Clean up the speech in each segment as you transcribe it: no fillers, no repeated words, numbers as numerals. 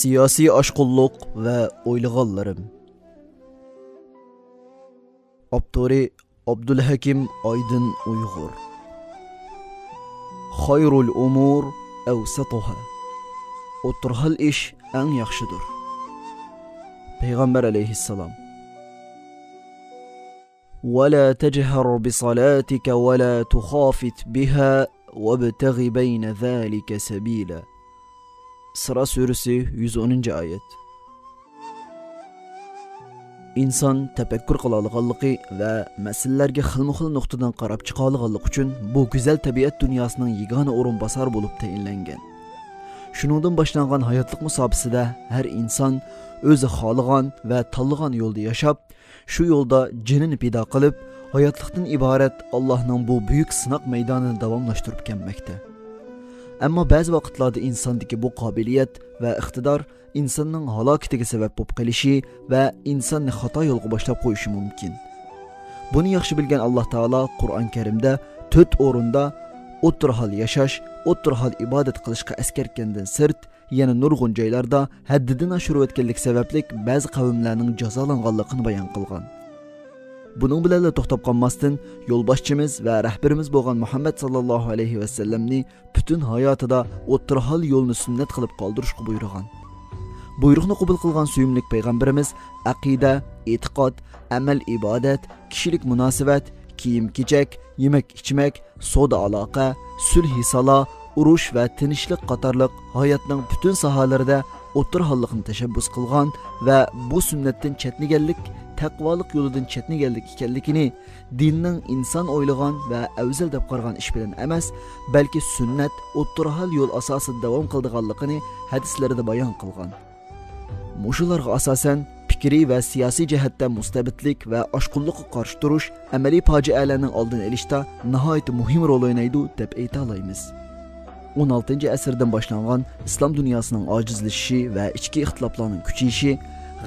Siyasi aşqulluq və o'ylag'anlarim. Abtori Abdulhakim Aydın Uyg'ur. Xayrul umur awsatuha. O'tirhal ish eng yaxshidir. Peygamber aleyhisselam. ولا تجهر بصلاتك ولا تخافت بها وابتغ بين ذلك سبيلا. Sıra suresi 110. ayet. İnsan tefekkür qılalıqanlıqı və məsələlərə xilma-xil nöqtədən qarab çıxalıqanlıq üçün bu güzel təbiət dünyasının yegane orun basar bulup təyinləngan. Şunundan başlanğan hayatlıq müsabisida hər insan özü xalığan və tanlığan yolda yaşab, şu yolda cinini pida qılıb, hayatlıqdan ibaret Allah'ın bu büyük sınaq meydanını davamlaştırıp gelmekte. Ama bazı vakitlarda insandaki bu kabiliyet ve iktidar insanın halaketiga sebep bolup qilishi ve insanı hata yolga başlap qo'yishi mumkin. Bunu yaxshi bilgan Allah Taala Qur'on Karimda 4 o'rinda o'tirhal yashash, o'tirhal ibodat qilishga askarkandan sirt, yana nurg'un joylarda haddidan oshirib o'tganlik sababli ba'zi qavmlarning jazolanganligini bayon qilgan. Bunun bilan to'xtab qolmasdan yo'lboshchimiz va rahbarimiz bo'lgan Muhammad sallallohu alayhi va sallamni butun hayotida o'tirhal yo'lni sunnat qilib qoldirishga buyurgan. Buyruqni qabul qilgan suyumlik payg'ambarimiz aqida, e'tiqod, amal, ibodat, kishilik munosabat, kiyim-kechak, yemak-ichmak, savdo aloqa, sulh sala, urush va tinchlik qatorliq hayotning butun sohalarida o'tirhallikni tashabbus qilgan va bu sunnatdan chetniganlik, taqvolik yo'lidan chetniganlik ekanligini dinning inson o'ylagan va afzal deb qaragan ish bilan emas, balki sunnat o'tirhal yo'l asosida davom qildiganligini hadislarida bayon qilgan. Mushularga asosan fikriy va siyosiy jihatdan mustabidlik va oshqullikqa qarshi turish amaliy fojialarning oldini olishda nihoyat muhim rol o'ynaydi deb ayta olamiz. 16. asrdan boshlangan islom dunyosining ojizlashishi va ichki ixtiloflarning kuchayishi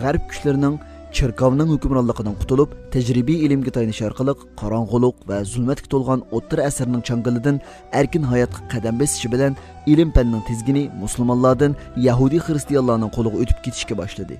g'arb kuchlarining chirkovning hukmronligidan qutulib, tajribiy ilmga tayinish orqali qorong'ulik va zulmatga to'lgan o'rta asrning changalidan erkin hayotga qadam bosishi bilan ilm fanning tizgini musulmonlardan Yahudi xristianlarning qo'liga o'tib ketishga boshladi.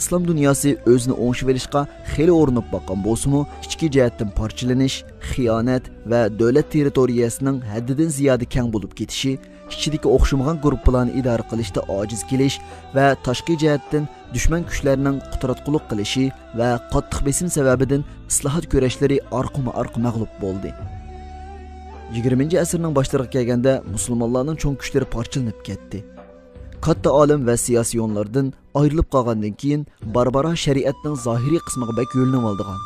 İslam dünyası özünü o'ngishib olishga xeli o'rinib boqqan bo'lsa-mu, ichki jihatdan parchalanish, xiyonet va davlat territoriyasining haddidan ziyoda keng bo'lib ketishi, ichidagi o'xshamagan guruhlarni idora qilishda ojiz kelish va tashqi jihatdan dushman kuchlarining qutratqulik qilishi va qattiq besim sababidan islohot kurashlari orqama-orqa mag'lub bo'ldi. 20. asrning boshlariga kelganda musulmonlarning cho'ng kuchlari parchalanib ketdi. Katta olim va siyosiyonlardan ayrılıb qalgandan keyin barbara shariatning zohiriy qismiga bak yo'linib oldigan.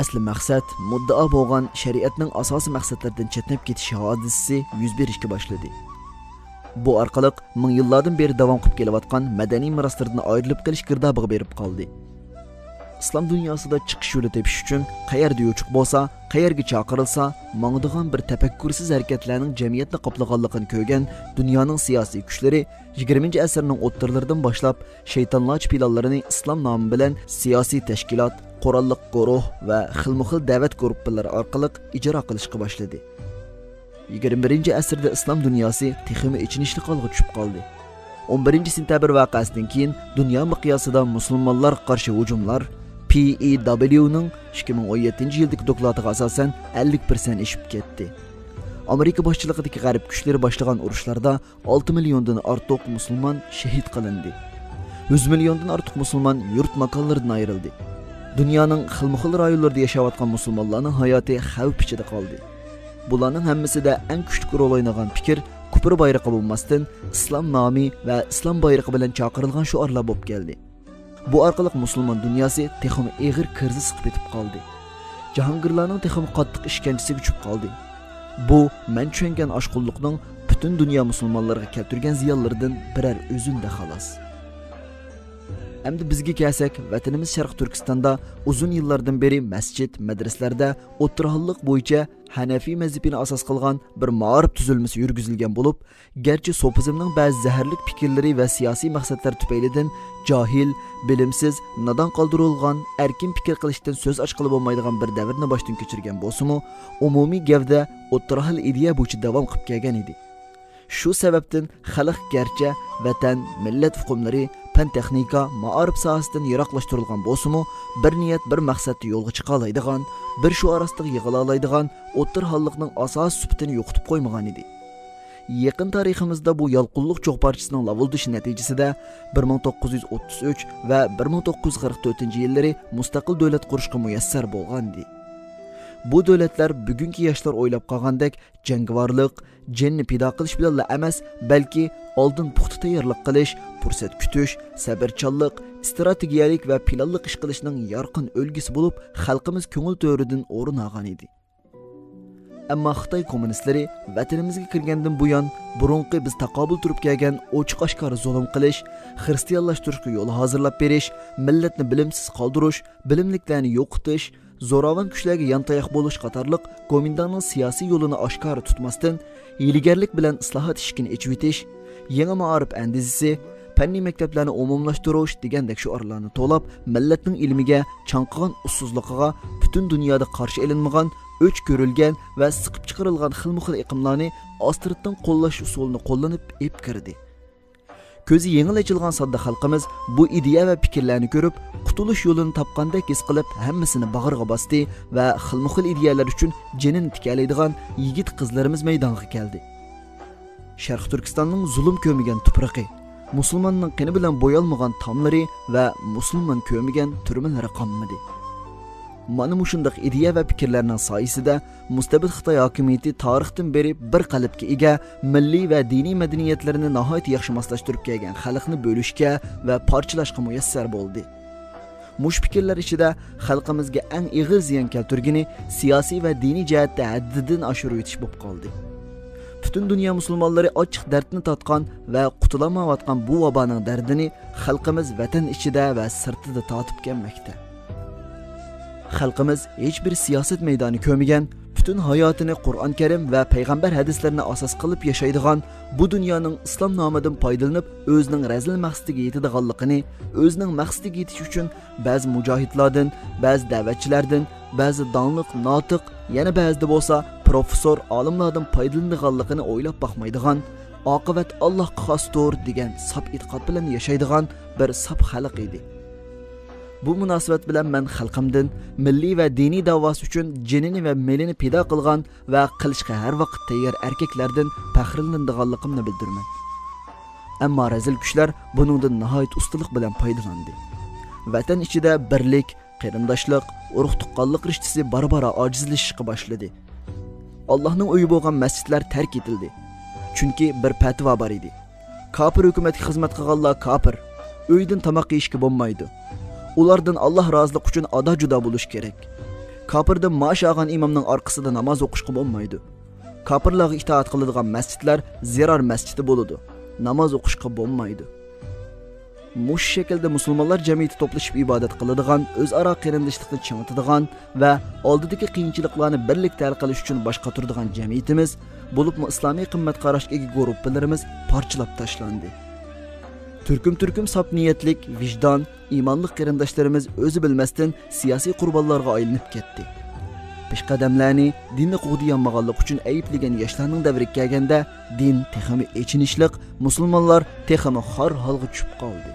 Asli maqsad muddao bo'lgan shariatning asosiy maqsadlaridan chetnab ketish hodisasi yuz berishga boshladi. Bu orqali ming yillardan beri davom qilib kelayotgan madaniy meroslardan ayrilib qolish girdobiga berib qoldi. İslam dünyasida chiqish yo'li tepish uchun qayerda yo'chiq bo'lsa, qayerga chaqirilsa, mangdigan bir tafakkursiz harakatlarning jamiyatni qoplaganligini ko'rgan dunyoning siyosiy kuchlari 20. asrning o'ttirlaridan boshlab shaytonlar planlarini islom nomi bilan siyosiy tashkilot, qurolliq guruh va xilma-xil da'vat guruhlari orqali ijro qilishga boshladi. 21. asrda islom dunyosi texmi ichinishli holga tushib qoldi. 11. sentabr voqeasidan keyin dunyo miqyosida musulmonlarga qarshi hujumlar PEW'ning 2017 yildagi doklatiga asosan 50% eshib ketdi. Amerika boshchiligidagi g'arb kuchlari boshlagan urushlarda 6 milliondan ortiq musulmon shahid qilindi. 100 milliondan ortiq musulmon yurt makonlaridan ayrildi. Dunyoning xilma-xil rayonlarida yashayotgan musulmonlarning hayoti xavf ichida qoldi. Bularning hammasida eng kuchli rol o'ynagan fikr kufr bayrog'i bo'lmasdan islom nomi va islom bayrog'i bilan chaqirilgan shuarlar bo'lib keldi. Bu orqali musulmon dunyosi texmi eg'ir kriz siqib etib qoldi. Jahongirlarning texmi qattiq ishkanchasiga tushib qoldi. Bu men tushungan oshqullikning butun dunyo musulmonlariga keltirgan ziyonlaridan birer o'zunda xolos. Endi bizga kelsak, vatanimiz Sharq Turkistonda uzun yillardan beri masjid, madrasalarda o'tirhallik bo'yicha Hanafiy mazhabini asos qilgan bir ma'rif tuzilmasi yurgizilgan bo'lib, garchi sofizmning ba'zi zaharlik fikrlari va siyosiy maqsadlar tufaylidan jahil, bilimsiz, nodon qoldirilgan, erkin fikr qilishdan so'z ochqili bo'lmaydigan bir davrni boshdan kechirgan bo'lsa-mu, umumiy gavda o'tirhal ideya bo'yicha davom qilib kelgan edi. Shu sababdan xalq garchi vatan, millat huquqlari, fan texnika, ma'arif sohasidan yiroqlashtirilgan bo'lsa-mu, bir niyat, bir maqsadda yo'lga chiqa oladigan, bir shu orasida yig'ila oladigan o'tir hollikning asos sifatini yo'qotib qo'ymagan edi. Yaqin tariximizda bu yalqinlik cho'q parchasining lavildishi natijasida 1933 va 1944-yillari mustaqil davlat qurishga muyassar bo'lgandi. Bu davlatlar bugungi yoshlar o'ylab qolgandek jangovarlik, jinni pido qilish bilan emas, balki oldin puxta tayyorlik qilish, fursat kutish, sabrchanlik, strategiyalik va planlik ish qilishning yorqin o'lgisi bo'lib, xalqimiz ko'ngil to'ridan o'rin olgan edi. Ammo Xitoy kommunistlari vatanimizga kirgandan buyon burunqi biz taqobil turib kelgan ochiq-oshkora zulm qilish, xristianlashtirishga yo'l hozirlab berish, millatni bilimsiz qoldirish, bilimliklarni yo'qotish, zo'ravon kuchlarga yantayoq bo'lish qatorliq Gomindanning siyosiy yo'lini oshkora tutmasdan hiylagarlik bilan islohot ishini echib etish, yangi ma'arif andizisi, fanniy maktablarni umumlashtirish degandek shiorlarni to'lab, millatning ilmiga, chanqigan ussuzligiga, butun dunyoda qarshi elinmagan, o'ch ko'rilgan va siqib chiqarilgan xilma-xil iqimlarni ostiridan qo'llash usulini qo'llanib ep kirdi. Ko'zi yengil ochilgan sodda xalqimiz bu ideya va fikrlarni ko'rib, qutulish yo'lini topgandek his qilib, hammasini bag'riga bosdi va xilma-xil ideyalar uchun jinini tikalaydigan yigit qizlarimiz maydonga keldi. Sharq Turkistonning zulm ko'migan tuprog'i, musulmonning qini bilan bo'yalmagan tomlari va musulmon ko'migan turmalari qolmadi. Mana mushundaq ideya va fikrlarning soyasida mustabid Xitoy hokimiyati tarixdan beri bir qalbga ega milliy va diniy madaniyatlarini nihoyat yaxshi moslashtirib kelgan xalqni bo'lishga va parchalashga muyassar bo'ldi. Mush fikrlar ichida xalqimizga eng ig'ir ziyon keltirgani siyosiy va diniy jihatda haddidan oshirib o'tish bo'lib qoldi. Butun dunyo musulmonlari ochiq dardni tatgan va qutulamayotgan bu vaboning dardini xalqimiz vatan ichida va sirtida tatib kelmoqda. Xalqimiz hech bir siyosat maydoni ko'rmagan, butun hayotini Qur'on Karim va payg'ambar hadislarini asos qilib yashaydigan, bu dunyoning islom nomidan foydalanib, o'zining razil maqsadiga yetadiganligini, o'zining maqsadiga yetish uchun ba'zi mujohidlardan, ba'zi da'vatchilardan, ba'zi donliq notiq, yana ba'zida bo'lsa professor, olimlardan foydalanadiganligini o'ylab boqmaydigan, oqibat Allohga xosdir degan sap e'tiqod bilan yashaydigan bir sap xalq edi. Bu munosabat bilan men xalqimdan milliy va diniy da'vosi uchun jinini va melini pido qilgan va qilishga har vaqt tayyor erkaklardan faxrlanadiganligimni bildiraman. Ammo razil kuchlar buningdan nihoyat ustalik bilan foydalandi. Vatan ichida birlik, qarindoshlik, urug' tuqqanlik rishtasi barbara ojizlashishga boshladi. Allohning uyi bo'lgan masjidlar tark etildi. Chunki bir fatvo bor edi. Kofir hukumatga xizmat qilganlar kofir, uydan tamoq yeyishga bo'lmaydi. Ulardan Allah razılıq uchun ada juda bo'lish kerak. Kofirdan maosh olgan imomning orqasida namoz o'qishga bo'lmaydi. Kofirlarga itoat qiladigan masjidlar zirar masjidi bo'ladi. Namoz o'qishga bo'lmaydi. Mush shaklda musulmonlar jamiyati to'plashib ibodat qiladigan, o'zaro qarindoshlikni chingitadigan va oldidagi qiyinchiliklarni birlikda hal qilish uchun bosh qotiradigan jamiyatimiz, bo'libmi islomiy qimmat qarashga ega guruhlarimiz parchalab tashlandi. Türküm sap niyetlik, vicdan, imanlık qarindoshlarimiz o'zi bilmasdan siyosiy qurbonlarga aylanib ketdi. Peshqadamlarni dinni qo'g'diyanmaganlik uchun ayiblagan yoshlarning davriga kelganda din texmi echinishliq, musulmonlar texmi xor holga tushib qoldi.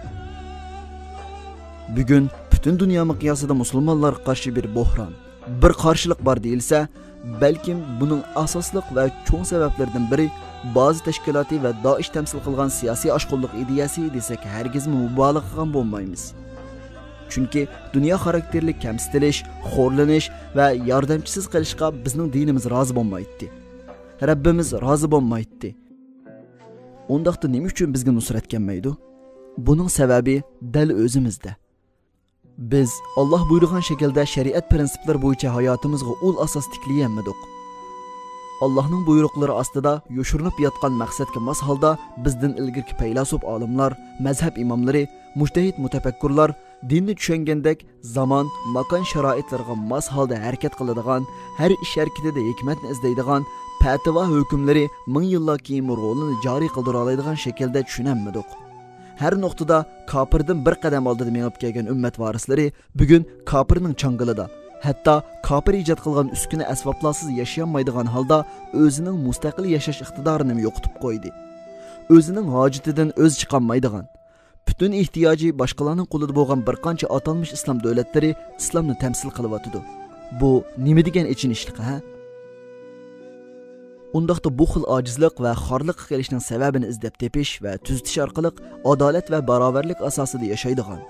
Bugun butun dunyo miqyosida musulmonlarga qarshi bir bo'hron, bir qarshilik bor deyilsa, balkim buning asosliq va cho'ng sabablaridan biri bazı tashkiloti va Daesh temsil qilgan siyosiy oshqunlik ideyasi desak hargiz mubolag'a qilgan bo'lmaymiz. Chunki dunyo xarakterli kamsitilish, xo'rlanish va yordamchisiz qilishga bizning dinimiz rozi bo'lmaydi. Rabbimiz rozi bo'lmaydi. Undaqda nima uchun bizga nusrat kelmaydi? Buning sababi dal o'zimizda. Biz Allah buyurgan şekilde şeriat prinsiplari bo'yicha hayotimizga ul asos tiklayolmadik. Allah'ның buyruqlari ostida yo'shirinib yotgan maqsadga mos holda bizdan ilgirki faylasuf olimlar, mazhab imomlari, mujtahid mutafakkurlar dinni tushungandek zamon, makon sharoitlarga mos holda harakat qiladigan, har ish harakatida hikmatni izlaydigan, fatvo hukmlari 1000 yillar keyin rolini joriy qildira oladigan shaklda tushunolmadik. Her noktada kafirden bir qadam oldida mengib kelgan ummat varislari bugun kafirning changilida, hatta kafir ijod qilgan uskuna asboblarsiz yashayamaydigan holda o'zining mustaqil yashash iqtidorini yo'qotib qo'ydi. o'zining hojatidan o'z chiqolmaydigan, butun ehtiyoji boshqalarning qo'lida bo'lgan bir qancha atalmish islom davlatlari islomni tamsil qilyotidi. Bu nima degan ichinishlik, ha? Undaqda bu xil ojizlik va xorliq kelishning sababini izlab tepish va tuzitish orqali adolat va barobarlik asosida yashaydigan,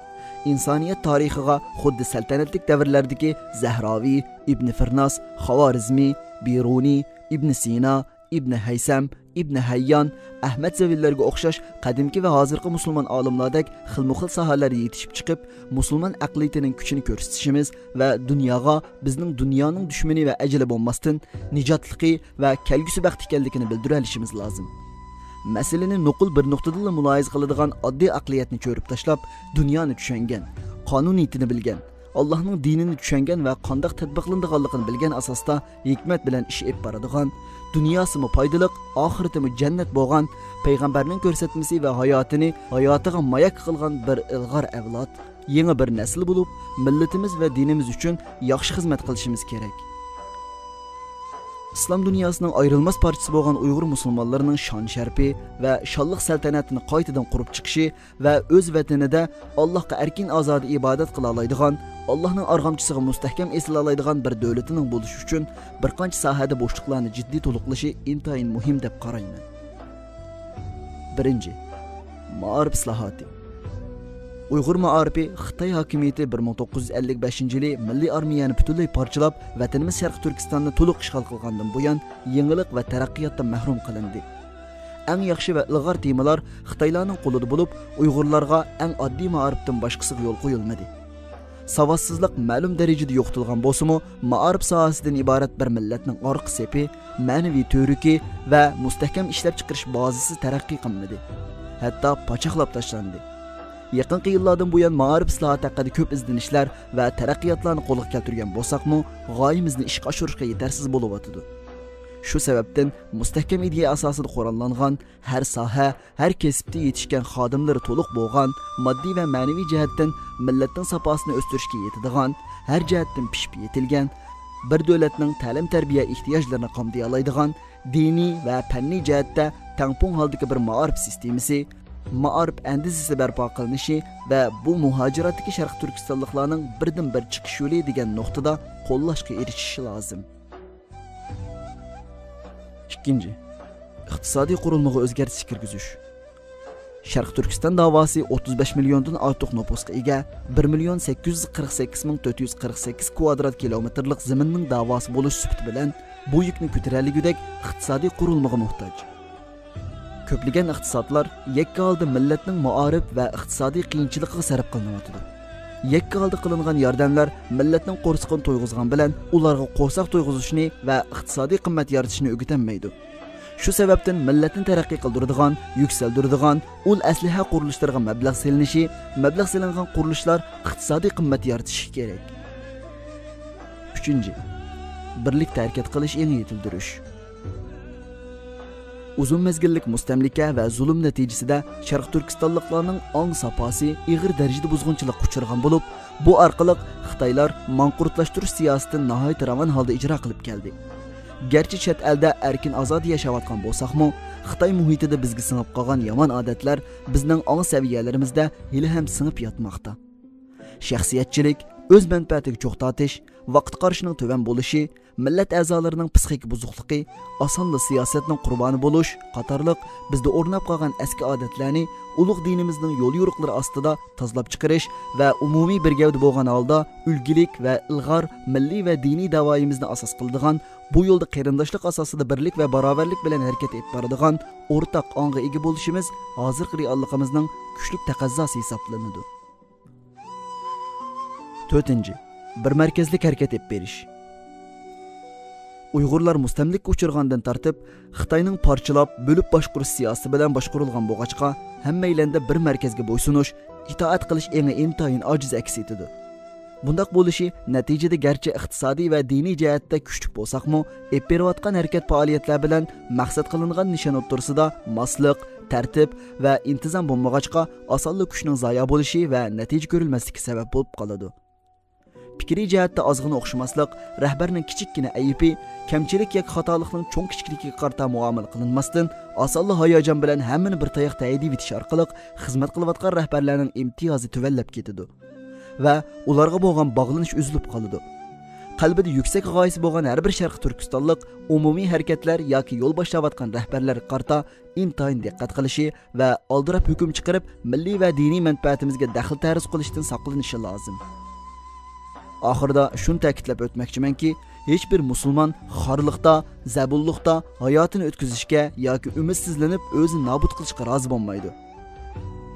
insoniyat tarixiga xuddi saltanatlik davrlardagi Zahraviy, Ibn Firnas, Xavorizmi, Biruni, Ibn Sina, Ibn Haysam, Ibn Hayyan, Ahmad Zavillarga o'xshash qadimki va hozirgi musulmon olimlardek xilma-xil sohalarda yetishib chiqib, musulmon aqliyatining kuchini ko'rsatishimiz va dunyoga bizning dunyoning dushmani va ajali bo'lmasdan nijotligi va kelgusi baxt ekanligini bildira olishimiz lozim. Masalani nuqul bir nuqtada muloyiz qiladigan oddiy aqliyatni ko'rib tashlab, dunyoni tushungan, qonuniyatini bilgan, Allohning dinini tushungan va qanday tatbiqlanadiganligini bilgan asosda hikmat bilan ish olib boradigan, dunyosimi foydali, oxiratimi jannat bo'lgan, payg'ambarning ko'rsatmasi va hayotiga mayak qilgan bir ilg'or avlod, yangi bir nasl bo'lib, millatimiz va dinimiz uchun yaxshi xizmat qilishimiz kerak. İslam dünyasının ayrılmaz parçası bo'lgan Uyg'ur musulmonlarining shon sharfi va shonliq saltanatini qaytadan qurib chiqishi va o'z vatanida Allohga erkin ozodi ibodat qila oladigan, Allohning arg'amchisiga mustahkam esila oladigan bir davlatining bo'lishi uchun bir qancha sohada bo'shliqlarni jiddiy to'liqlashi intayin muhim deb qarayman. 1. Ma'arif islohoti. Uyg'ur ma'arifi Xitoy hokimiyati 1955-yili milliy armiyani butunlay parchalab, vatanimiz Sharq Turkistonni to'liq ishg'ol qilgandan buyon yangilik va taraqqiyotdan mahrum qilindi. Eng yaxshi va ilg'or temalar Xitoylarning qo'lida bo'lib, Uyg'urlarga eng oddiy ma'arifdan boshqasiga yo'l qo'yilmadi. Savodsizlik ma'lum darajada yo'qotilgan bo'lsa-mu, ma'arif sohasidan iborat bir millatning orqa sepi, ma'naviy to'riki va mustahkam ishlab chiqarish bazasi taraqqiy qilmadi. Hatto pochaqlab tashlandi. Yaqinqi yillardan buyon ma'arif islohoti haqida ko'p izlanishlar va taraqqiyotlarni qo'lga keltirgan bo'lsak-mu, g'oyamizni ishga oshirishga yetarsiz bo'lib o'tadi. Shu sababdan mustahkam ideya asosida qurollangan, har soha, har kasbda yetishgan xodimlari to'liq bo'lgan, moddiy va ma'naviy jihatdan millatning saposini o'stirishga yetadigan, har jihatdan pishib yetilgan, bir davlatning ta'lim-tarbiya ehtiyojlarini qamday oladigan, diniy va fanniy jihatda tangpung holdagi bir ma'arif sistemasi, ma'arif andizasi barpo qilinishi va bu muhojiratdagi Sharq Turkistonliklarning birdan bir chiqish yo'li degan nuqtada qo'llashga erishishi lozim. 2. İqtisodiy qurilmaga o'zgartirish kirgizish. Sharq Turkiston davosi 35 milliondan ortiq nüfusga ega 1,848,448 kvadrat kilometrlik zaminning davosi bo'lish sifati bilan bu yukni ko'tararligidek iqtisodiy qurilmaga muhtoj. Ko'plagan iqtisodlar yakka holda millatning ma'arif va iqtisodiy qiyinchiligiga sarf qilinadi. Yakka holda qilingan yordamlar millatning qo'rsiqini to'yg'izgan bilan ularga qo'rsoq to'yg'izishni va iqtisodiy qimmat yaratishni o'rgatanmaydi. Shu sababdan millatni taraqqiy qildiradigan, yuksaldiradigan ul asliha qurilishlariga mablag' selinishi, mablag' selingan qurilishlar iqtisodiy qimmat yaratishi kerak. 3. Birlikda harakat qilish eng yetildirish. Uzun mezgillik mustamlika va zulm natijasida Sharq Turkistonliklarning ong saposi ig'ir darajada buzg'unchilik uchirgan bo'lib, bu orqali Xitoylar manqurtlashtirish siyosatini nihoyat ravon holda ijro qilib keldi. Garchi chet elda erkin ozod yashayotgan bo'lsak-mu, Xitoy muhitida bizga singib qolgan yomon odatlar bizning ong saviyalarimizda hali ham singib yotmoqda. Shaxsiyatchilik, o'z manfaatiga cho'qtatish, vaqt qarashining to'van bo'lishi, millat a'zolarining psixik buzuqligi, osonli siyosatning qurboni bo'lish qatorliq bizda o'rnab qolgan eski odatlarni ulug' dinimizning yo'l yo'riqlari ostida tozalab chiqarish va umumiy bir gavda bo'lgan holda ulgilik va ilg'or milliy va diniy davoyimizni asos qiladigan, bu yo'lda qarindoshlik asosida birlik va barobarlik bilan harakat etib boradigan o'rtaq ongga ega bo'lishimiz hozirgi realligimizning kuchli taqozosi hisoblanadi. 4. Bir markazlik harakat etib berish. Uyg'urlar mustamlikka uchirgandan tartib Xitoyning parchalab, bo'lib boshqarish siyosati bilan boshqarilgan bo'lg'achqa, hammaylanda bir markazga bo'ysunish, itoat qilish eng intayin ojiz aks etadi. Bundaq bo'lishi natijada garchi iqtisodiy va diniy jihatda kuchli bo'lsak-mu, berayotgan harakat faoliyatlar bilan maqsad qilingan nishon o'rtasida mosliq, tartib va intizom bo'lmag'achqa osonlik kuchning zoya bo'lishi va natija ko'rilmasligi sabab bo'lib qoladi. fikriy jihatda ozg'ina o'xshamaslik, rahbarning kichikkina aybi, kamchilik yoki xatolikning cho'ng kichikligiga qarata muomala qilinmasdan, osonli hayajon bilan hammani bir tayoq tayidib etish orqali xizmat qilayotgan rahbarlarning imtiyozi tuvallab ketadi va ularga bo'lgan bog'lanish uzilib qoladi. Qalbida yuksak g'oyasi bo'lgan har bir sharq turkistonlik umumiy harakatlar yoki yo'l boshlayotgan rahbarlar qarta intayin diqqat qilishi va oldirab hukm chiqarib milliy va diniy manfaatimizga daxl ta'riz qilishdan saqlanishi lozim. Oxirida shuni ta'kidlab o'tmoqchimanki, hech bir musulmon xorliqda, zabulliqda hayotini o'tkazishga yoki umidsizlanib o'zini nobud qilishga rozi bo'lmaydi.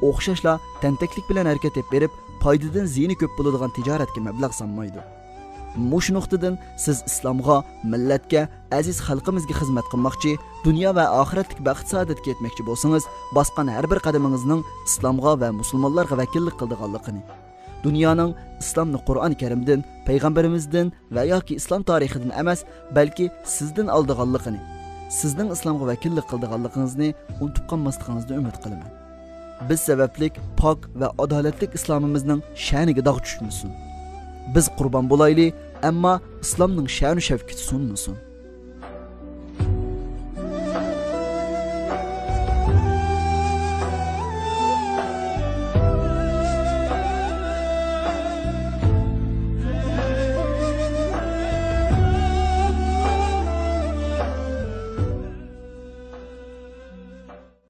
O'xshashla tentaklik bilan harakat etib berib, foydadan ziyni ko'p bo'ladigan tijoratga mablag' solmaydi. Mush nuqtadan siz islomga, millatga, aziz xalqimizga xizmat qilmoqchi, dunyo va oxiratlik baxt saodatga yetmoqchi bo'lsangiz, bosgan har bir qadamingizning islomga va musulmonlarga vakillik qildiganligini, dunyoning islomni Qur'oni Karimdan, payg'ambarimizdan va yoki islom tarixidan emas, balki sizdan oldiganligini, sizning islomga vakillik qildiganligingizni unutib qolmasligingizni umid qilaman. Biz sabablik pok va adolatlik islomimizning sha'niga dog' tushmasin. Biz qurbon bo'layli, ammo islomning sha'nu shavkati sunmasin.